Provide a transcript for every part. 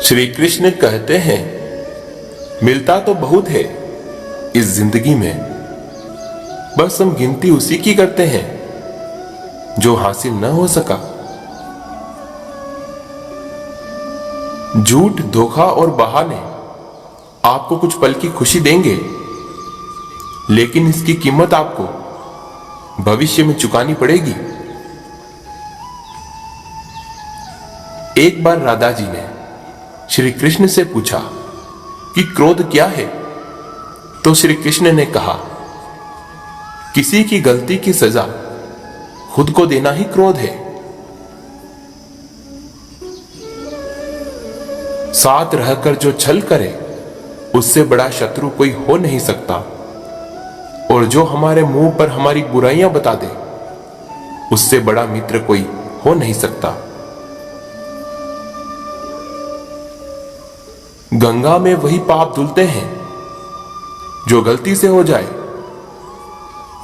श्री कृष्ण कहते हैं, मिलता तो बहुत है इस जिंदगी में, बस हम गिनती उसी की करते हैं जो हासिल न हो सका। झूठ, धोखा और बहाने आपको कुछ पल की खुशी देंगे, लेकिन इसकी कीमत आपको भविष्य में चुकानी पड़ेगी। एक बार राधा जी ने श्री कृष्ण से पूछा कि क्रोध क्या है? तो श्री कृष्ण ने कहा, किसी की गलती की सजा खुद को देना ही क्रोध है। साथ रहकर जो छल करे, उससे बड़ा शत्रु कोई हो नहीं सकता, और जो हमारे मुंह पर हमारी बुराइयां बता दे, उससे बड़ा मित्र कोई हो नहीं सकता। गंगा में वही पाप धुलते हैं जो गलती से हो जाए।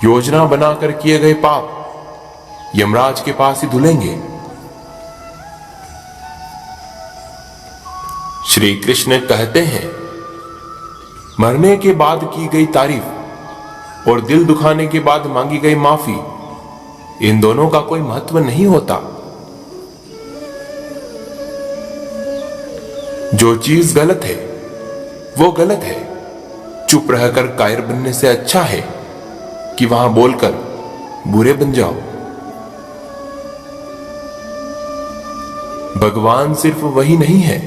योजना बनाकर किए गए पाप यमराज के पास ही धुलेंगे। श्री कृष्ण कहते हैं, मरने के बाद की गई तारीफ और दिल दुखाने के बाद मांगी गई माफी, इन दोनों का कोई महत्व नहीं होता। जो चीज गलत है वो गलत है। चुप रहकर कायर बनने से अच्छा है कि वहां बोलकर बुरे बन जाओ। भगवान सिर्फ वही नहीं है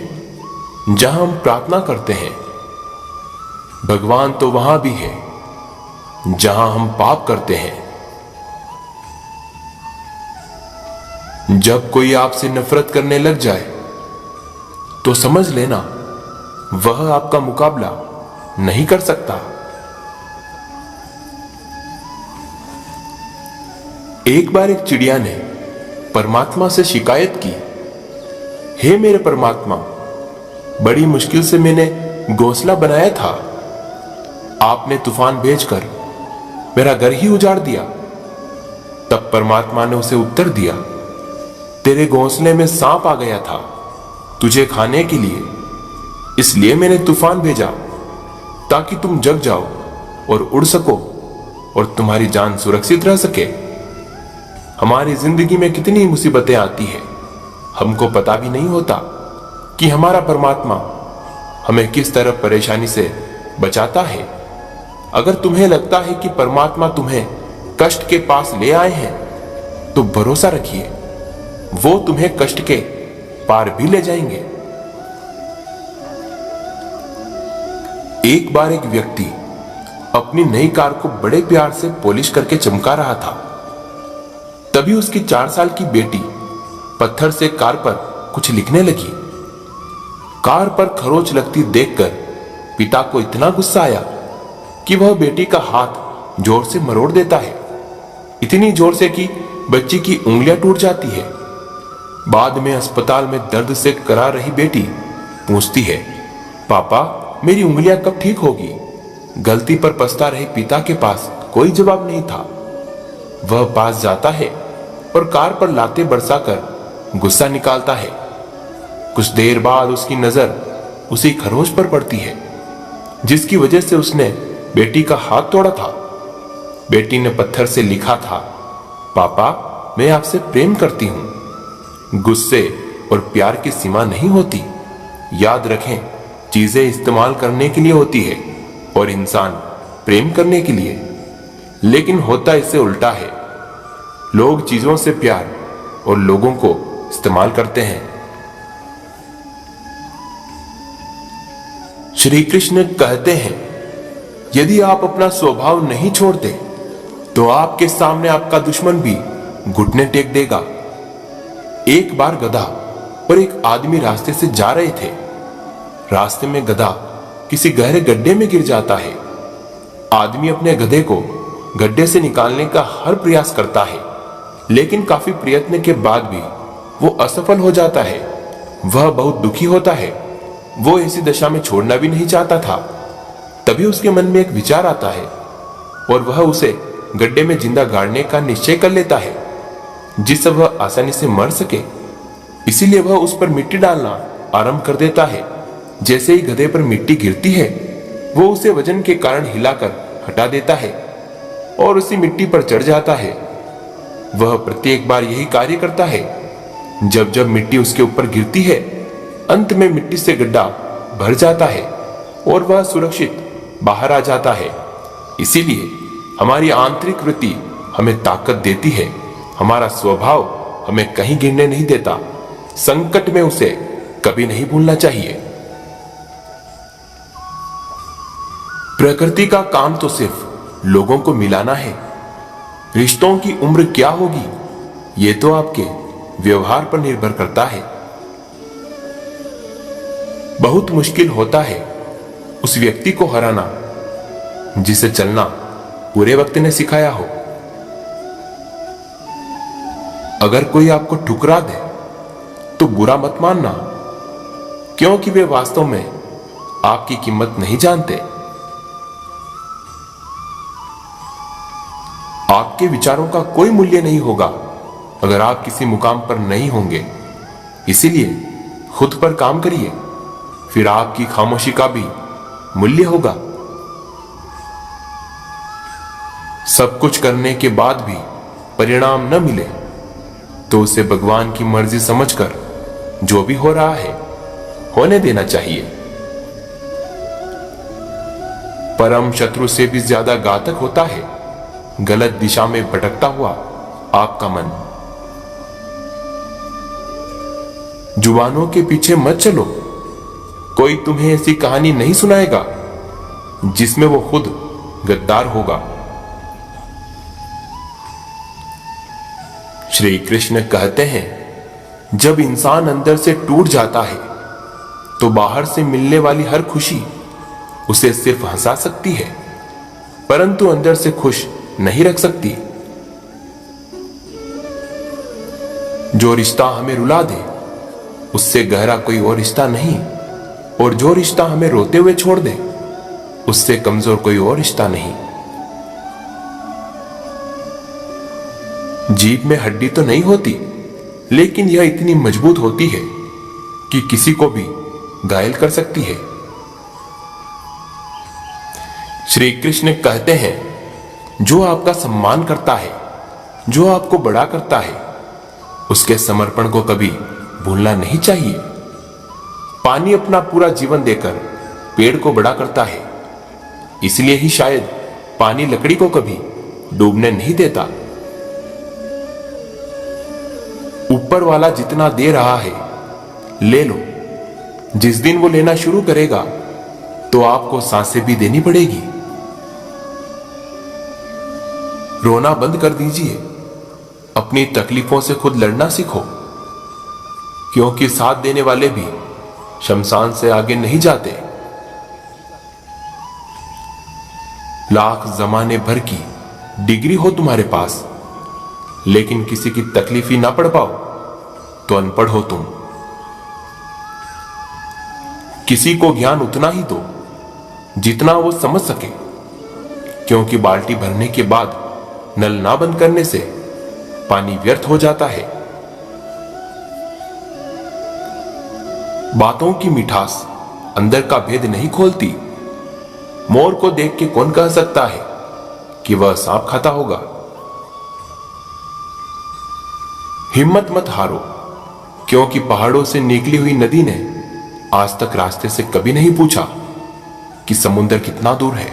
जहां हम प्रार्थना करते हैं, भगवान तो वहां भी है जहां हम पाप करते हैं। जब कोई आपसे नफरत करने लग जाए तो समझ लेना वह आपका मुकाबला नहीं कर सकता। एक बार एक चिड़िया ने परमात्मा से शिकायत की, हे मेरे परमात्मा, बड़ी मुश्किल से मैंने घोंसला बनाया था, आपने तूफान भेजकर मेरा घर ही उजाड़ दिया। तब परमात्मा ने उसे उत्तर दिया, तेरे घोंसले में सांप आ गया था तुझे खाने के लिए, इसलिए मैंने तूफान भेजा ताकि तुम जग जाओ और उड़ सको और तुम्हारी जान सुरक्षित रह सके। हमारी जिंदगी में कितनी मुसीबतें आती हैं, हमको पता भी नहीं होता कि हमारा परमात्मा हमें किस तरह परेशानी से बचाता है। अगर तुम्हें लगता है कि परमात्मा तुम्हें कष्ट के पास ले आए हैं, तो भरोसा रखिए वो तुम्हें कष्ट के पार भी ले जाएंगे। एक बार एक व्यक्ति अपनी नई कार को बड़े प्यार से पॉलिश करके चमका रहा था। तभी उसकी 4 साल की बेटी पत्थर से कार पर कुछ लिखने लगी। कार पर खरोंच लगती देखकर पिता को इतना गुस्सा आया कि वह बेटी का हाथ जोर से मरोड़ देता है, इतनी जोर से कि बच्ची की उंगलियां टूट जाती है। बाद में अस्पताल में दर्द से करा रही बेटी पूछती है, पापा मेरी उंगलियां कब ठीक होगी? गलती पर पछता रहे पिता के पास कोई जवाब नहीं था। वह पास जाता है और कार पर लाते बरसाकर गुस्सा निकालता है। कुछ देर बाद उसकी नजर उसी खरोंच पर पड़ती है जिसकी वजह से उसने बेटी का हाथ तोड़ा था। बेटी ने पत्थर से लिखा था, पापा मैं आपसे प्रेम करती हूं। गुस्से और प्यार की सीमा नहीं होती। याद रखें, चीजें इस्तेमाल करने के लिए होती है और इंसान प्रेम करने के लिए, लेकिन होता इससे उल्टा है। लोग चीजों से प्यार और लोगों को इस्तेमाल करते हैं। श्री कृष्ण कहते हैं, यदि आप अपना स्वभाव नहीं छोड़ते तो आपके सामने आपका दुश्मन भी घुटने टेक देगा। एक बार गधा और एक आदमी रास्ते से जा रहे थे। रास्ते में गधा किसी गहरे गड्ढे में गिर जाता है। आदमी अपने गधे को गड्ढे से निकालने का हर प्रयास करता है, लेकिन काफी प्रयत्न के बाद भी वो असफल हो जाता है। वह बहुत दुखी होता है। वो ऐसी दशा में छोड़ना भी नहीं चाहता था। तभी उसके मन में एक विचार आता है और वह उसे गड्ढे में जिंदा गाड़ने का निश्चय कर लेता है, जिससे वह आसानी से मर सके। इसीलिए वह उस पर मिट्टी डालना आरंभ कर देता है। जैसे ही गधे पर मिट्टी गिरती है, वो उसे वजन के कारण हिलाकर हटा देता है और उसी मिट्टी पर चढ़ जाता है। वह प्रत्येक बार यही कार्य करता है। जब जब मिट्टी उसके ऊपर गिरती है, अंत में मिट्टी से गड्ढा भर जाता है और वह सुरक्षित बाहर आ जाता है। इसीलिए हमारी आंतरिक वृत्ति हमें ताकत देती है। हमारा स्वभाव हमें कहीं गिरने नहीं देता। संकट में उसे कभी नहीं भूलना चाहिए। प्रकृति का काम तो सिर्फ लोगों को मिलाना है। रिश्तों की उम्र क्या होगी, ये तो आपके व्यवहार पर निर्भर करता है। बहुत मुश्किल होता है उस व्यक्ति को हराना जिसे चलना पूरे वक्त ने सिखाया हो। अगर कोई आपको ठुकरा दे तो बुरा मत मानना, क्योंकि वे वास्तव में आपकी कीमत नहीं जानते। आपके विचारों का कोई मूल्य नहीं होगा अगर आप किसी मुकाम पर नहीं होंगे। इसीलिए खुद पर काम करिए, फिर आपकी खामोशी का भी मूल्य होगा। सब कुछ करने के बाद भी परिणाम न मिले तो उसे भगवान की मर्जी समझकर जो भी हो रहा है होने देना चाहिए। परम शत्रु से भी ज्यादा घातक होता है गलत दिशा में भटकता हुआ आपका मन। जुबानों के पीछे मत चलो। कोई तुम्हें ऐसी कहानी नहीं सुनाएगा जिसमें वो खुद गद्दार होगा। श्री कृष्ण कहते हैं, जब इंसान अंदर से टूट जाता है तो बाहर से मिलने वाली हर खुशी उसे सिर्फ हंसा सकती है, परंतु अंदर से खुश नहीं रख सकती। जो रिश्ता हमें रुला दे उससे गहरा कोई और रिश्ता नहीं, और जो रिश्ता हमें रोते हुए छोड़ दे उससे कमजोर कोई और रिश्ता नहीं। जीभ में हड्डी तो नहीं होती, लेकिन यह इतनी मजबूत होती है कि किसी को भी घायल कर सकती है। श्री कृष्ण कहते हैं, जो आपका सम्मान करता है, जो आपको बड़ा करता है, उसके समर्पण को कभी भूलना नहीं चाहिए। पानी अपना पूरा जीवन देकर पेड़ को बड़ा करता है, इसलिए ही शायद पानी लकड़ी को कभी डूबने नहीं देता। ऊपर वाला जितना दे रहा है ले लो। जिस दिन वो लेना शुरू करेगा तो आपको सांसें भी देनी पड़ेगी। रोना बंद कर दीजिए। अपनी तकलीफों से खुद लड़ना सीखो, क्योंकि साथ देने वाले भी शमशान से आगे नहीं जाते। लाख जमाने भर की डिग्री हो तुम्हारे पास, लेकिन किसी की तकलीफ ही ना पढ़ पाओ तो अनपढ़ हो तुम। किसी को ज्ञान उतना ही दो जितना वो समझ सके, क्योंकि बाल्टी भरने के बाद नल ना बंद करने से पानी व्यर्थ हो जाता है। बातों की मिठास अंदर का भेद नहीं खोलती। मोर को देख के कौन कह सकता है कि वह सांप खाता होगा। हिम्मत मत हारो, क्योंकि पहाड़ों से निकली हुई नदी ने आज तक रास्ते से कभी नहीं पूछा कि समुद्र कितना दूर है।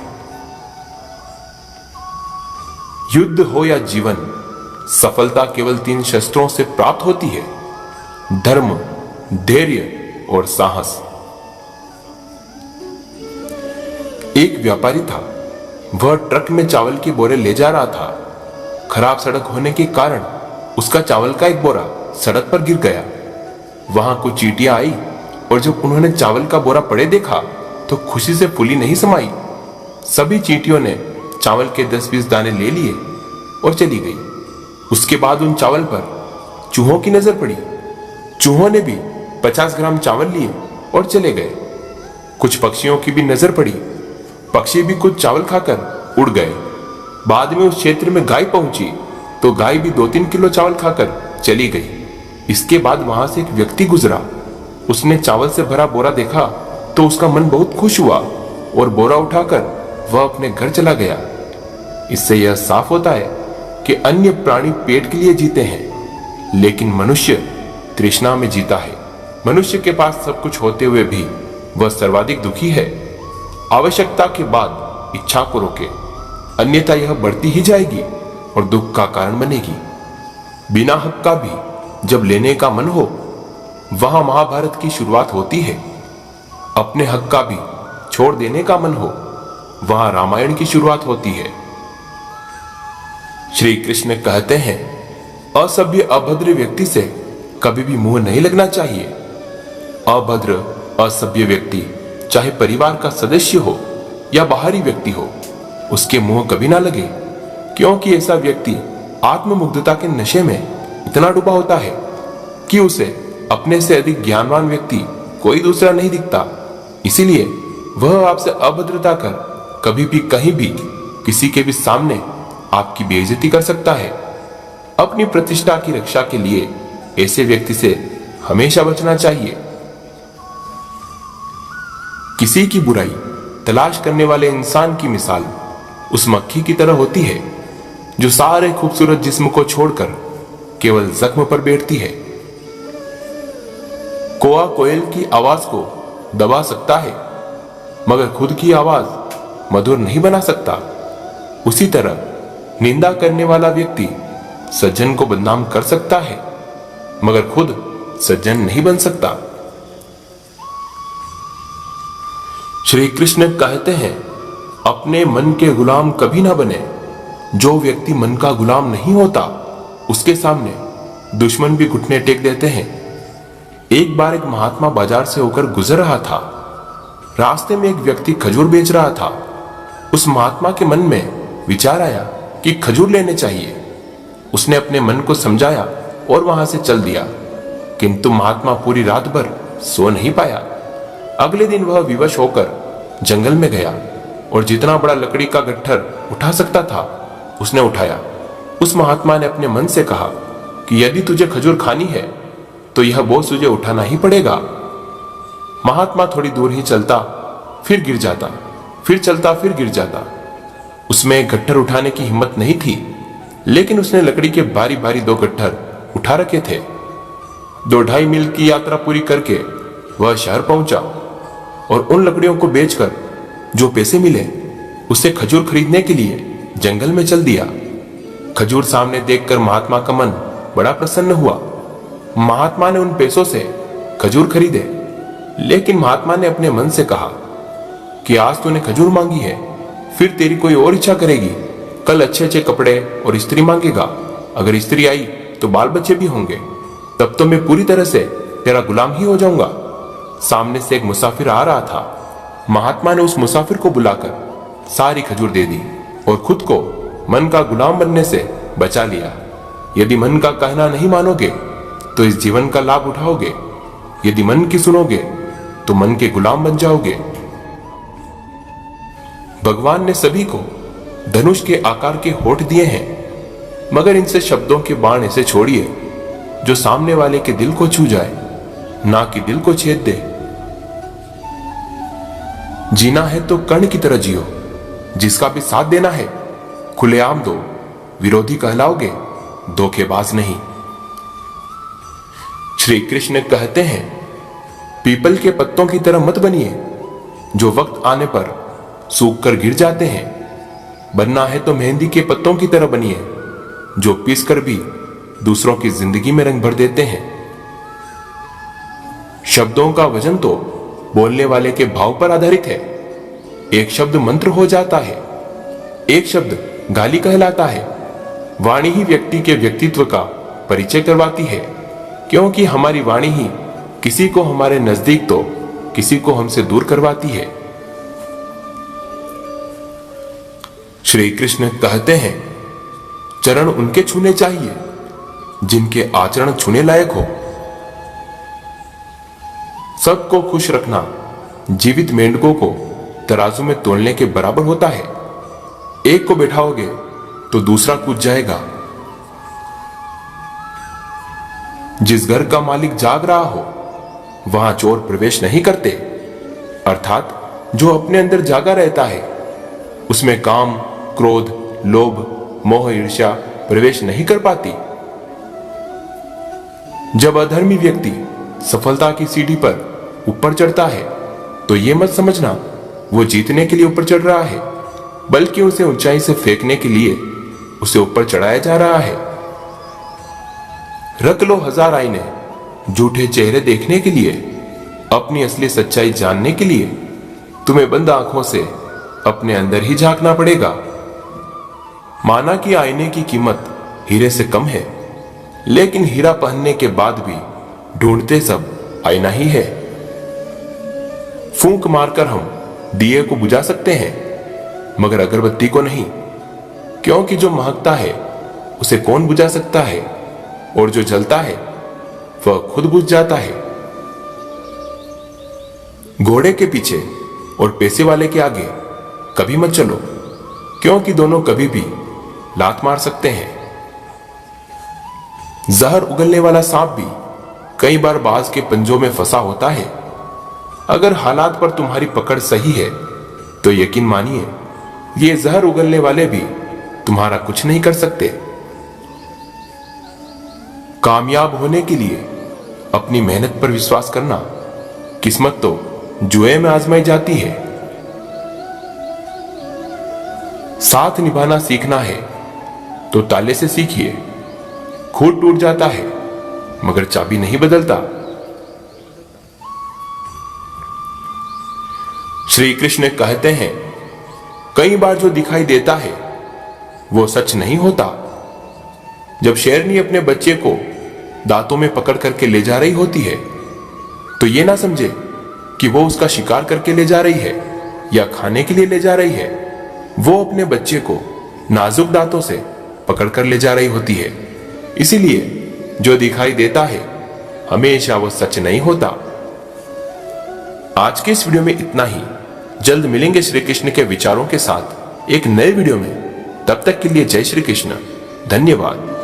युद्ध हो या जीवन, सफलता केवल 3 शस्त्रों से प्राप्त होती है: धर्म, धैर्य और साहस। एक व्यापारी था। वह ट्रक में चावल के बोरे ले जा रहा था। खराब सड़क होने के कारण उसका चावल का एक बोरा सड़क पर गिर गया। वहां कुछ चींटियां आई और जब उन्होंने चावल का बोरा पड़े देखा तो खुशी से फूली नहीं समाई। सभी चींटियों ने चावल के 10-20 दाने ले लिए और चली गई। उसके बाद उन चावल पर चूहों की नजर पड़ी। चूहों ने भी 50 ग्राम चावल लिए और चले गए। कुछ पक्षियों की भी नजर पड़ी। पक्षी भी कुछ चावल खाकर उड़ गए। बाद में उस क्षेत्र में गाय पहुंची तो गाय भी 2-3 किलो चावल खाकर चली गई। इसके बाद वहां से एक व्यक्ति गुजरा। उसने चावल से भरा बोरा देखा तो उसका मन बहुत खुश हुआ और बोरा उठाकर वह अपने घर चला गया। इससे यह साफ होता है कि अन्य प्राणी पेट के लिए जीते हैं, लेकिन मनुष्य तृष्णा में जीता है। मनुष्य के पास सब कुछ होते हुए भी वह सर्वाधिक दुखी है। आवश्यकता के बाद इच्छा को रोके, अन्यथा यह बढ़ती ही जाएगी और दुख का कारण बनेगी। बिना हक का भी जब लेने का मन हो, वहां महाभारत की शुरुआत होती है। अपने हक का भी छोड़ देने का मन हो, वहां रामायण की शुरुआत होती है। श्री कृष्ण कहते हैं, असभ्य अभद्र व्यक्ति से कभी भी मुंह नहीं लगना चाहिए। अभद्र असभ्य व्यक्ति चाहे परिवार का सदस्य हो या बाहरी व्यक्ति हो, उसके मुंह कभी ना लगे, क्योंकि ऐसा व्यक्ति आत्ममुग्धता के नशे में इतना डूबा होता है कि उसे अपने से अधिक ज्ञानवान व्यक्ति कोई दूसरा नहीं दिखता। इसीलिए वह आपसे अभद्रता कर कभी भी कहीं भी किसी के भी सामने आपकी बेइज्जती कर सकता है। अपनी प्रतिष्ठा की रक्षा के लिए ऐसे व्यक्ति से हमेशा बचना चाहिए। किसी की बुराई तलाश करने वाले इंसान की मिसाल उस मक्खी की तरह होती है जो सारे खूबसूरत जिस्म को छोड़कर केवल जख्म पर बैठती है। कोआ कोयल की आवाज को दबा सकता है, मगर खुद की आवाज मधुर नहीं बना सकता। उसी तरह निंदा करने वाला व्यक्ति सज्जन को बदनाम कर सकता है, मगर खुद सज्जन नहीं बन सकता। श्री कृष्ण कहते हैं, अपने मन के गुलाम कभी ना बने। जो व्यक्ति मन का गुलाम नहीं होता, उसके सामने दुश्मन भी घुटने टेक देते हैं। एक बार एक महात्मा बाजार से होकर गुजर रहा था। रास्ते में एक व्यक्ति खजूर बेच रहा था। उस महात्मा के मन में विचार आया कि खजूर लेने चाहिए। उसने अपने मन को समझाया और वहां से चल दिया, किंतु महात्मा पूरी रात भर सो नहीं पाया। अगले दिन वह विवश होकर जंगल में गया और जितना बड़ा लकड़ी का गट्ठर उठा सकता था उसने उठाया। उस महात्मा ने अपने मन से कहा कि यदि तुझे खजूर खानी है तो यह बोझ तुझे उठाना ही पड़ेगा। महात्मा थोड़ी दूर ही चलता, फिर गिर जाता, फिर चलता, फिर गिर जाता। उसमें एक गट्ठर उठाने की हिम्मत नहीं थी, लेकिन उसने लकड़ी के बारी बारी 2 गट्ठर उठा रखे थे। 2-2.5 मील की यात्रा पूरी करके वह शहर पहुंचा और उन लकड़ियों को बेचकर जो पैसे मिले उससे खजूर खरीदने के लिए जंगल में चल दिया। खजूर सामने देखकर महात्मा का मन बड़ा प्रसन्न हुआ। महात्मा ने उन पैसों से खजूर खरीदे, लेकिन महात्मा ने अपने मन से कहा कि आज तूने खजूर मांगी है, फिर तेरी कोई और इच्छा करेगी। कल अच्छे अच्छे कपड़े और स्त्री मांगेगा। अगर स्त्री आई तो बाल बच्चे भी होंगे, तब तो मैं पूरी तरह से तेरा गुलाम ही हो जाऊंगा। सामने से एक मुसाफिर आ रहा था। महात्मा ने उस मुसाफिर को बुलाकर सारी खजूर दे दी और खुद को मन का गुलाम बनने से बचा लिया। यदि मन का कहना नहीं मानोगे तो इस जीवन का लाभ उठाओगे, यदि मन की सुनोगे तो मन के गुलाम बन जाओगे। भगवान ने सभी को धनुष के आकार के होठ दिए हैं, मगर इनसे शब्दों के बाण ऐसे छोड़िए जो सामने वाले के दिल को छू जाए, ना कि दिल को छेद दे। जीना है तो कर्ण की तरह जियो, जिसका भी साथ देना है खुलेआम दो। विरोधी कहलाओगे, धोखेबाज नहीं। श्री कृष्ण कहते हैं, पीपल के पत्तों की तरह मत बनिए जो वक्त आने पर सूख कर गिर जाते हैं। बनना है तो मेहंदी के पत्तों की तरह बनिए जो पीसकर भी दूसरों की जिंदगी में रंग भर देते हैं। शब्दों का वजन तो बोलने वाले के भाव पर आधारित है। एक शब्द मंत्र हो जाता है, एक शब्द गाली कहलाता है। वाणी ही व्यक्ति के व्यक्तित्व का परिचय करवाती है, क्योंकि हमारी वाणी ही किसी को हमारे नजदीक तो किसी को हमसे दूर करवाती है। श्री कृष्ण कहते हैं, चरण उनके छूने चाहिए जिनके आचरण छूने लायक हो। सबको खुश रखना जीवित मेंढकों को तराजू में तोलने के बराबर होता है। एक को बैठाओगे तो दूसरा कूद जाएगा। जिस घर का मालिक जाग रहा हो वहां चोर प्रवेश नहीं करते, अर्थात जो अपने अंदर जागा रहता है उसमें काम, क्रोध, लोभ, मोह, ईर्ष्या प्रवेश नहीं कर पाती। जब अधर्मी व्यक्ति सफलता की सीढ़ी पर ऊपर चढ़ता है तो यह मत समझना वो जीतने के लिए ऊपर चढ़ रहा है, बल्कि उसे ऊंचाई से फेंकने के लिए उसे ऊपर चढ़ाया जा रहा है। रख लो 1000 आईने झूठे चेहरे देखने के लिए, अपनी असली सच्चाई जानने के लिए तुम्हें बंद आंखों से अपने अंदर ही झांकना पड़ेगा। माना कि आईने की कीमत हीरे से कम है, लेकिन हीरा पहनने के बाद भी ढूंढते सब आईना ही है। फूंक मारकर हम दिए को बुझा सकते हैं, मगर अगरबत्ती को नहीं, क्योंकि जो महकता है उसे कौन बुझा सकता है, और जो जलता है वह खुद बुझ जाता है। घोड़े के पीछे और पैसे वाले के आगे कभी मत चलो, क्योंकि दोनों कभी भी लात मार सकते हैं। जहर उगलने वाला सांप भी कई बार बाज के पंजों में फंसा होता है। अगर हालात पर तुम्हारी पकड़ सही है तो यकीन मानिए ये जहर उगलने वाले भी तुम्हारा कुछ नहीं कर सकते। कामयाब होने के लिए अपनी मेहनत पर विश्वास करना, किस्मत तो जुए में आजमाई जाती है। साथ निभाना सीखना है तो ताले से सीखिए। खूट टूट जाता है मगर चाबी नहीं बदलता। श्री कृष्ण कहते हैं, कई बार जो दिखाई देता है वो सच नहीं होता। जब शेरनी अपने बच्चे को दांतों में पकड़ करके ले जा रही होती है तो ये ना समझे कि वो उसका शिकार करके ले जा रही है या खाने के लिए ले जा रही है। वो अपने बच्चे को नाजुक दांतों से पकड़ कर ले जा रही होती है। इसीलिए जो दिखाई देता है हमेशा वो सच नहीं होता। आज के इस वीडियो में इतना ही। जल्द मिलेंगे श्री कृष्ण के विचारों के साथ एक नए वीडियो में। तब तक के लिए जय श्री कृष्ण। धन्यवाद।